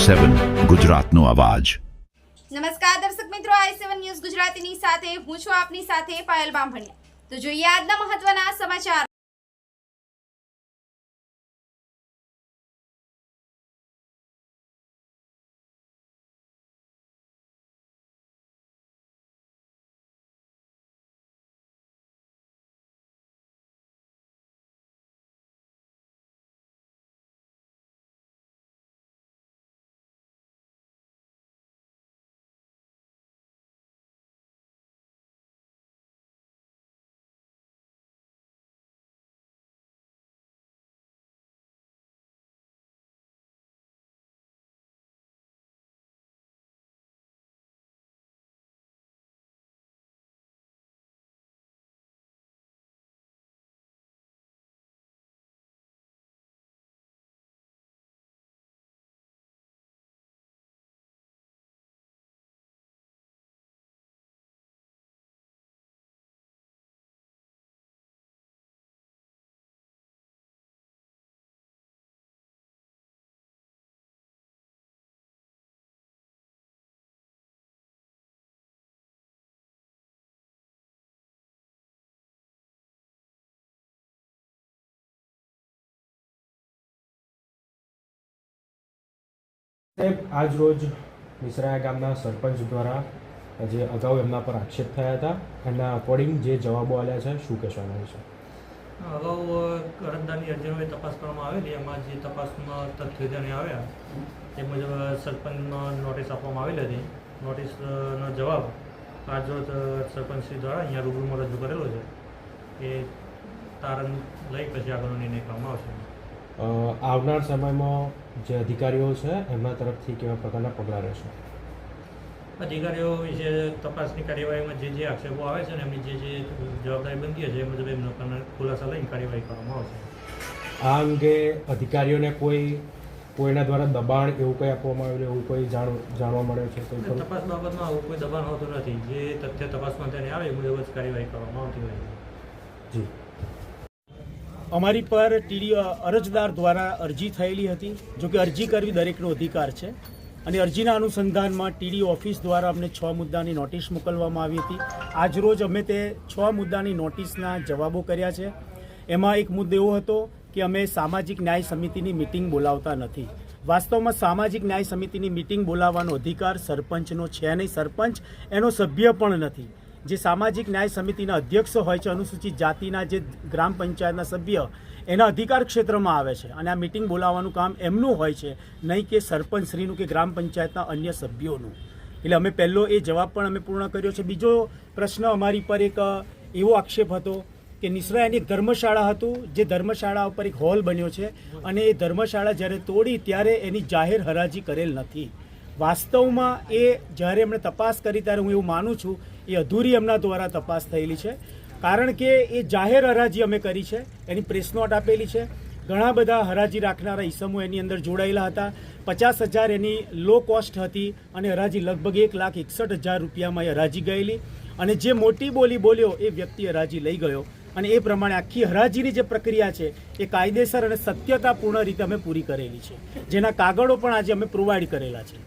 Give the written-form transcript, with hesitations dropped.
i7 ગુજરાતનો અવાજ। નમસ્કાર દર્શક મિત્રો, i7 ન્યૂઝ ગુજરાતીની સાથે હું છું આપની સાથે પાયલ બામભણિયા। તો જોઈએ આજના મહત્વના સમાચાર। આજ રોજ મિશ્રાયા ગામના સરપંચ દ્વારા જે અગાઉ એમના પર આક્ષેપ થયા હતા એના અકોર્ડિંગ જે જવાબો આપ્યા છે, શું કહેશો એના વિશે? અગાઉ અરજદારની અરજીનો તપાસ કરવામાં આવેલી, એમાં જે તપાસમાં તથ્યો ધ્યાને આવ્યા તે મુજબ સરપંચમાં નોટિસ આપવામાં આવેલી હતી। નોટિસનો જવાબ આજ રોજ સરપંચશ્રી દ્વારા અહીંયા રૂબરૂમાં રજૂ કરેલો છે કે તારણ લઈ પછી આગળનો નિર્ણય કરવામાં આવશે। આવનાર સમયમાં જે અધિકારીઓ છે એમના તરફથી કેવા પ્રકારના પગલાં રહેશે? અધિકારીઓ વિશે તપાસની કાર્યવાહીમાં જે આક્ષેપો આવે છે ને એમની જે જવાબદારી બનતી છે એ મુજબ એમનો ખુલાસા લઈને કાર્યવાહી કરવામાં આવશે। આ અંગે અધિકારીઓને કોઈના દ્વારા દબાણ એવું કંઈ આપવામાં આવેલું, એવું કોઈ જાણવા મળ્યું છે? તપાસ બાબતમાં આવું કોઈ દબાણ હોતું નથી। જે તથ્ય તપાસમાં તેને આવે એ મુજબ જ કાર્યવાહી કરવામાં આવતી હોય છે। જી, અમારી પર અરજદાર દ્વારા અરજી થયેલી હતી। જો કે અરજી કરવી દરેકનો અધિકાર છે અને અરજીના અનુસંધાનમાં ટીડી ઓફિસ દ્વારા અમને 6 મુદ્દાની નોટિસ મોકલવામાં આવી હતી। આજરોજ અમે તે 6 મુદ્દાની નોટિસના જવાબો કર્યા છે। એમાં એક મુદ્દો એવો હતો કે અમે સામાજિક ન્યાય સમિતિની મિટિંગ બોલાવતા નથી। વાસ્તવમાં સામાજિક ન્યાય સમિતિની મિટિંગ બોલાવવાનો અધિકાર સરપંચનો છે નહીં, સરપંચ એનો સભ્ય પણ નથી। જે સામાજિક ન્યાય સમિતિના અધ્યક્ષ હોય છે, અનુસૂચિત જાતિના જે ગ્રામ પંચાયતના સભ્ય એના અધિકાર ક્ષેત્રમાં આવે છે અને આ મિટિંગ બોલાવવાનું કામ એમનું હોય છે, નહીં કે સરપંચશ્રીનું કે ગ્રામ પંચાયતના અન્ય સભ્યોનું। એટલે અમે પહેલો એ જવાબ પણ અમે પૂર્ણ કર્યો છે। બીજો પ્રશ્ન અમારી પર એક એવો આક્ષેપ હતો કે નિસરાયાની એક ધર્મશાળા હતું, જે ધર્મશાળા ઉપર એક હોલ બન્યો છે અને એ ધર્મશાળા જ્યારે તોડી ત્યારે એની જાહેર હરાજી કરેલ નથી। વાસ્તવમાં એ જ્યારે એમણે તપાસ કરી ત્યારે હું એવું માનું છું એ અધૂરી એમના દ્વારા તપાસ થયેલી છે, કારણ કે એ જાહેર હરાજી અમે કરી છે, એની પ્રેસ નોટ આપેલી છે। ઘણા બધા હરાજી રાખનારા ઈસમો એની અંદર જોડાયેલા હતા। 50,000 એની લો કોસ્ટ હતી અને હરાજી લગભગ 1,61,000 રૂપિયામાં એ હરાજી ગયેલી અને જે મોટી બોલી બોલ્યો એ વ્યક્તિ હરાજી લઈ ગયો અને એ પ્રમાણે આખી હરાજીની જે પ્રક્રિયા છે એ કાયદેસર અને સત્યતાપૂર્ણ રીતે અમે પૂરી કરેલી છે, જેના કાગળો પણ આજે અમે પ્રોવાઈડ કરેલા છે।